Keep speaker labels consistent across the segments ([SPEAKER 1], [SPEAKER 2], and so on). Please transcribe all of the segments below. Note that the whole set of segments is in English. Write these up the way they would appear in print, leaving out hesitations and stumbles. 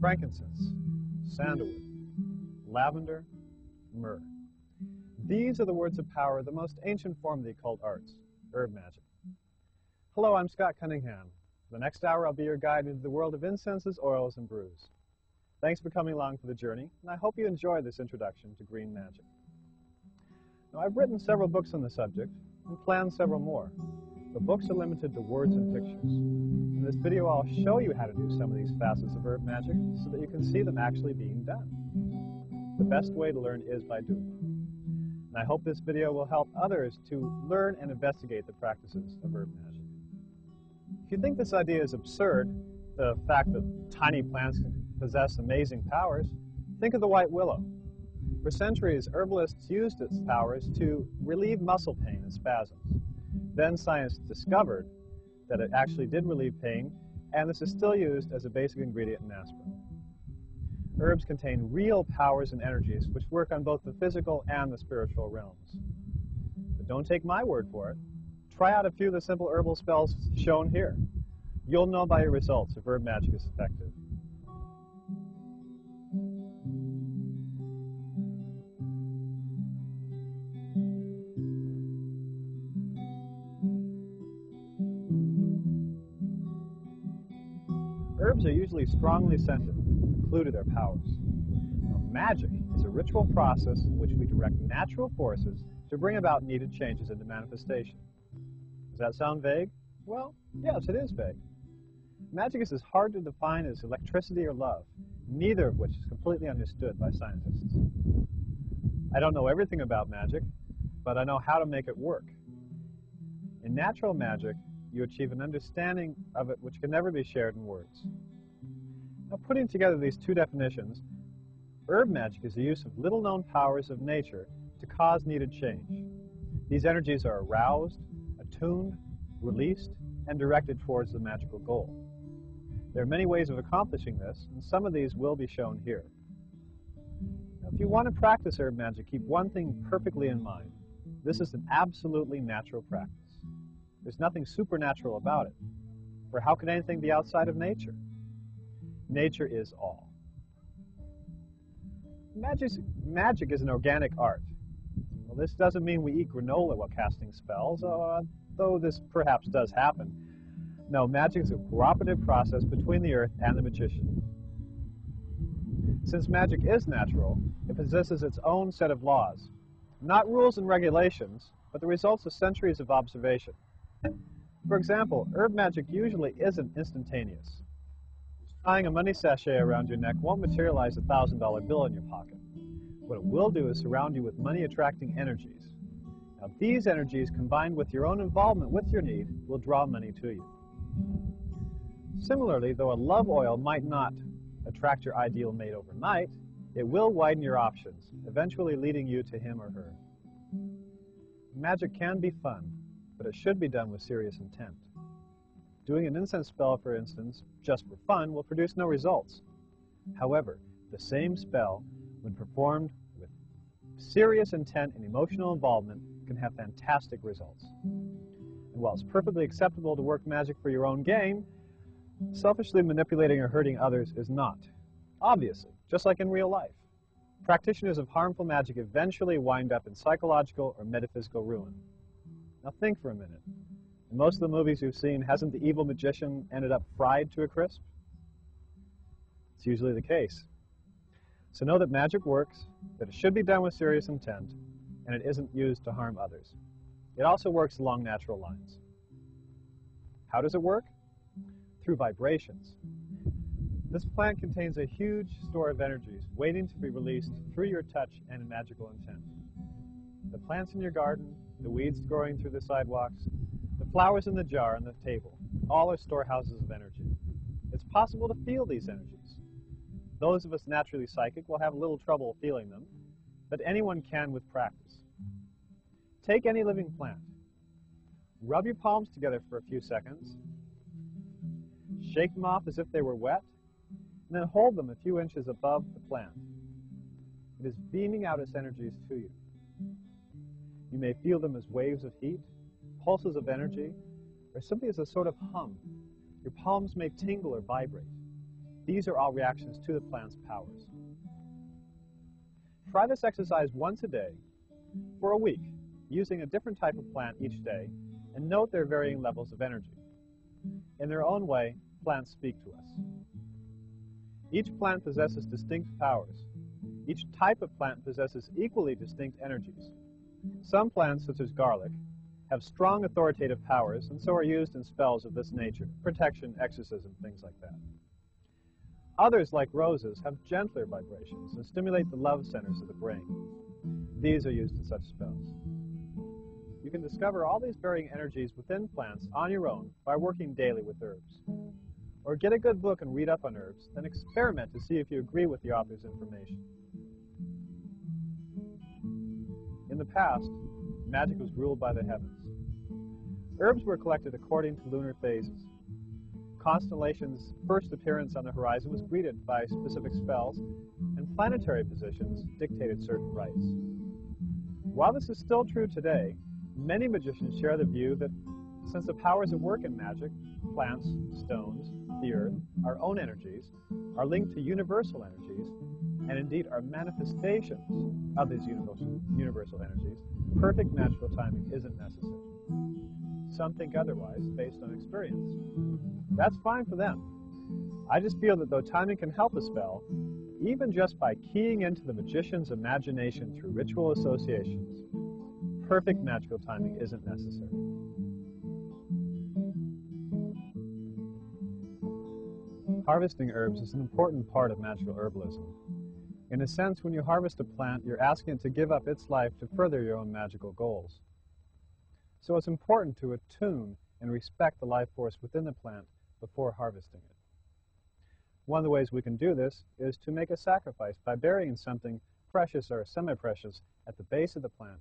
[SPEAKER 1] frankincense, sandalwood, lavender, myrrh. These are the words of power, the most ancient form of the occult arts, herb magic. Hello, I'm Scott Cunningham. For the next hour, I'll be your guide into the world of incenses, oils, and brews. Thanks for coming along for the journey, and I hope you enjoy this introduction to green magic. Now, I've written several books on the subject and planned several more. The books are limited to words and pictures. In this video, I'll show you how to do some of these facets of herb magic so that you can see them actually being done. The best way to learn is by doing them. And I hope this video will help others to learn and investigate the practices of herb magic. If you think this idea is absurd, the fact that tiny plants can possess amazing powers, think of the white willow. For centuries, herbalists used its powers to relieve muscle pain and spasms. Then science discovered that it actually did relieve pain, and this is still used as a basic ingredient in aspirin. Herbs contain real powers and energies which work on both the physical and the spiritual realms. But don't take my word for it. Try out a few of the simple herbal spells shown here. You'll know by your results if herb magic is effective. Herbs are usually strongly scented, a clue to their powers. Now, magic is a ritual process in which we direct natural forces to bring about needed changes into manifestation. Does that sound vague? Well, yes, it is vague. Magic is as hard to define as electricity or love, neither of which is completely understood by scientists. I don't know everything about magic, but I know how to make it work. In natural magic, you achieve an understanding of it which can never be shared in words. Now, putting together these two definitions, herb magic is the use of little-known powers of nature to cause needed change. These energies are aroused, attuned, released, and directed towards the magical goal. There are many ways of accomplishing this, and some of these will be shown here. Now, if you want to practice herb magic, keep one thing perfectly in mind. This is an absolutely natural practice. There's nothing supernatural about it, for how could anything be outside of nature? Nature is all. Magic is an organic art. Well, this doesn't mean we eat granola while casting spells, though this perhaps does happen. No, magic is a cooperative process between the earth and the magician. Since magic is natural, it possesses its own set of laws. Not rules and regulations, but the results of centuries of observation. For example, herb magic usually isn't instantaneous. Tying a money sachet around your neck won't materialize a $1,000 bill in your pocket. What it will do is surround you with money-attracting energies. Now, these energies, combined with your own involvement with your need, will draw money to you. Similarly, though a love oil might not attract your ideal mate overnight, it will widen your options, eventually leading you to him or her. Magic can be fun, but it should be done with serious intent. Doing an incense spell, for instance, just for fun, will produce no results. However, the same spell, when performed with serious intent and emotional involvement, can have fantastic results. And while it's perfectly acceptable to work magic for your own gain, selfishly manipulating or hurting others is not. Obviously, just like in real life. Practitioners of harmful magic eventually wind up in psychological or metaphysical ruin. Now think for a minute. In most of the movies you've seen, hasn't the evil magician ended up fried to a crisp? It's usually the case. So know that magic works, that it should be done with serious intent, and it isn't used to harm others. It also works along natural lines. How does it work? Through vibrations. This plant contains a huge store of energies waiting to be released through your touch and magical intent. The plants in your garden, the weeds growing through the sidewalks, the flowers in the jar on the table, all are storehouses of energy. It's possible to feel these energies. Those of us naturally psychic will have a little trouble feeling them, but anyone can with practice. Take any living plant. Rub your palms together for a few seconds. Shake them off as if they were wet, and then hold them a few inches above the plant. It is beaming out its energies to you. You may feel them as waves of heat, pulses of energy, or simply as a sort of hum. Your palms may tingle or vibrate. These are all reactions to the plant's powers. Try this exercise once a day for a week, using a different type of plant each day, and note their varying levels of energy. In their own way, plants speak to us. Each plant possesses distinct powers. Each type of plant possesses equally distinct energies. Some plants, such as garlic, have strong authoritative powers and so are used in spells of this nature, protection, exorcism, things like that. Others, like roses, have gentler vibrations and stimulate the love centers of the brain. These are used in such spells. You can discover all these varying energies within plants on your own by working daily with herbs. Or get a good book and read up on herbs, then experiment to see if you agree with the author's information. In the past, magic was ruled by the heavens. Herbs were collected according to lunar phases. Constellations' first appearance on the horizon was greeted by specific spells, and planetary positions dictated certain rites. While this is still true today, many magicians share the view that since the powers at work in magic, plants, stones, the earth, our own energies, are linked to universal energies, and indeed are manifestations of these universal energies, perfect magical timing isn't necessary. Some think otherwise based on experience. That's fine for them. I just feel that though timing can help a spell, even just by keying into the magician's imagination through ritual associations, perfect magical timing isn't necessary. Harvesting herbs is an important part of magical herbalism. In a sense, when you harvest a plant, you're asking it to give up its life to further your own magical goals. So it's important to attune and respect the life force within the plant before harvesting it. One of the ways we can do this is to make a sacrifice by burying something precious or semi-precious at the base of the plant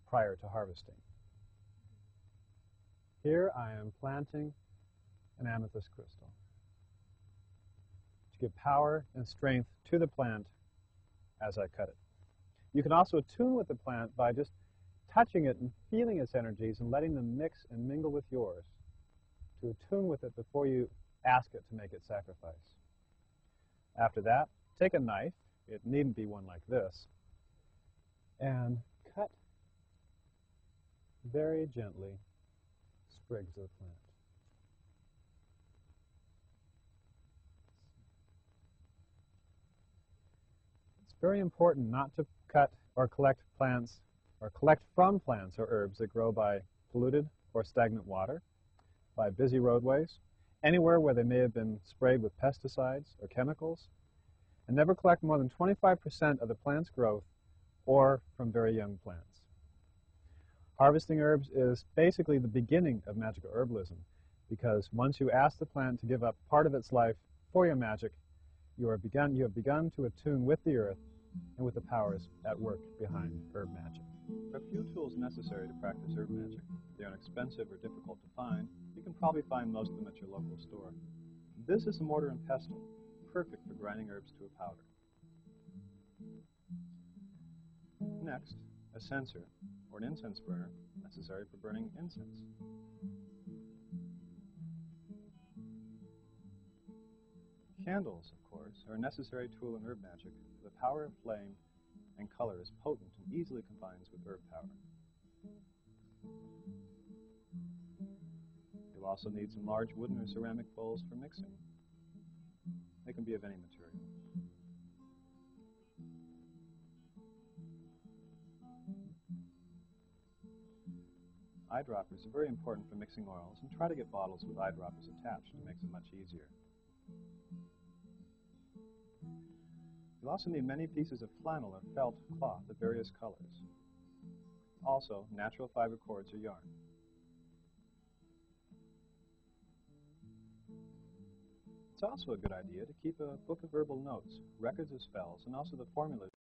[SPEAKER 1] prior to harvesting. Here I am planting an amethyst crystal to give power and strength to the plant as I cut it. You can also attune with the plant by just touching it and feeling its energies and letting them mix and mingle with yours, to attune with it before you ask it to make its sacrifice. After that, take a knife, it needn't be one like this, and cut very gently sprigs of the plant. It's very important not to cut or collect plants or collect from plants or herbs that grow by polluted or stagnant water, by busy roadways, anywhere where they may have been sprayed with pesticides or chemicals, and never collect more than 25% of the plant's growth or from very young plants. Harvesting herbs is basically the beginning of magical herbalism, because once you ask the plant to give up part of its life for your magic, you have begun to attune with the earth and with the powers at work behind herb magic. There are few tools necessary to practice herb magic. If they are inexpensive or difficult to find, you can probably find most of them at your local store. This is a mortar and pestle, perfect for grinding herbs to a powder. Next, a censer, or an incense burner, necessary for burning incense. Candles, of course, are a necessary tool in herb magic. The power of flame and color is potent and easily combines with herb power. You'll also need some large wooden or ceramic bowls for mixing. They can be of any material. Eyedroppers are very important for mixing oils, and try to get bottles with eyedroppers attached. It makes it much easier. You'll also need many pieces of flannel or felt cloth of various colors. Also, natural fiber cords or yarn. It's also a good idea to keep a book of herbal notes, records of spells, and also the formulas